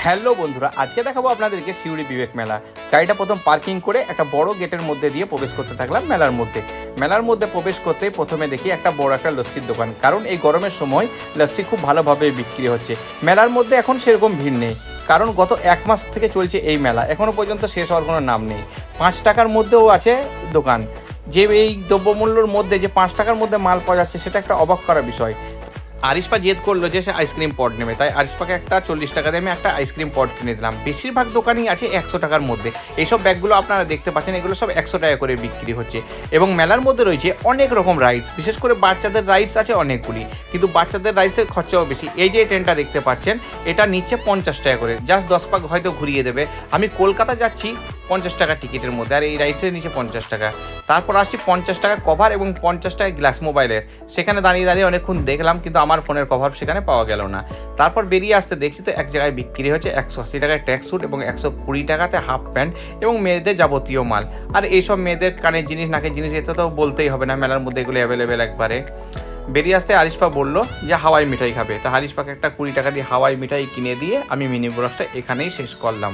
Hello বন্ধুরা, আজকে দেখাবো আপনাদেরকে সিউড়ি বিবেক মেলা। গাড়িটা প্রথম পার্কিং করে একটা বড় গেটের মধ্যে দিয়ে প্রবেশ করতে থাকলাম মেলার মধ্যে প্রবেশ করতে প্রথমে দেখি একটা বড় একটা লস্যির দোকান, কারণ এই গরমের সময় লস্যি খুব ভালোভাবে বিক্রি হচ্ছে। মেলার মধ্যে এখন সেরকম ভিড় নেই, কারণ গত 1 মাস থেকে চলছে এই মেলা, এখনও পর্যন্ত শেষ হওয়ার কোনো নাম নেই। 5 টাকার মধ্যেও আছে দোকান। যে এই দ্রব্যমূল্যর মধ্যে যে 5 টাকার মধ্যে মাল পাওয়া যাচ্ছে, সেটা একটা অবাক করা বিষয়। আরিশপা জেদ করলো যে সে আইসক্রিম পট নেবে, তাই আরিশপাকে একটা 40 টাকা দিয়ে আমি একটা আইসক্রিম পট কিনে দিলাম। বেশিরভাগ দোকানই আছে 100 টাকার মধ্যে। এইসব ব্যাগগুলো আপনারা দেখতে পাচ্ছেন, এগুলো সব 100 টাকা করে বিক্রি হচ্ছে। এবং মেলার মধ্যে রয়েছে অনেক রকম রাইডস, বিশেষ করে বাচ্চাদের রাইডস আছে অনেকগুলি, কিন্তু বাচ্চাদের রাইডসের খরচাও বেশি। এই যে ট্রেনটা দেখতে পাচ্ছেন, এটা নিচ্ছে 50 টাকা করে, জাস্ট 10 পাক হয়তো ঘুরিয়ে দেবে। আমি কলকাতা যাচ্ছি 50 টাকা টিকিটের মধ্যে, আর এই রাইডসের নিচে 50 টাকা। তারপর আসছি 50 টাকা কভার এবং 50 টাকা গ্লাস মোবাইলের। সেখানে দাঁড়িয়ে অনেকক্ষণ দেখলাম, কিন্তু আমার ফোনের কভার সেখানে পাওয়া গেল না। তারপর বেরিয়ে আসতে দেখছি তো এক জায়গায় বিক্রি হচ্ছে 180 টাকায় ট্র্যাক স্যুট এবং 120 টাকাতে হাফ প্যান্ট এবং মেয়েদের যাবতীয় মাল। আর এইসব মেয়েদের কানের জিনিস, নাকের জিনিস, এটা তো বলতেই হবে না, মেলার মধ্যে এগুলো অ্যাভেলেবেল একবারে। বেরিয়ে আসতে আরিশপা বললো যে হাওয়াই মিঠাই খাবে, তা আরিশপাকে একটা 20 টাকা দিয়ে হাওয়াই মিঠাই কিনে দিয়ে আমি মিনি ব্লগটা এখানেই শেষ করলাম।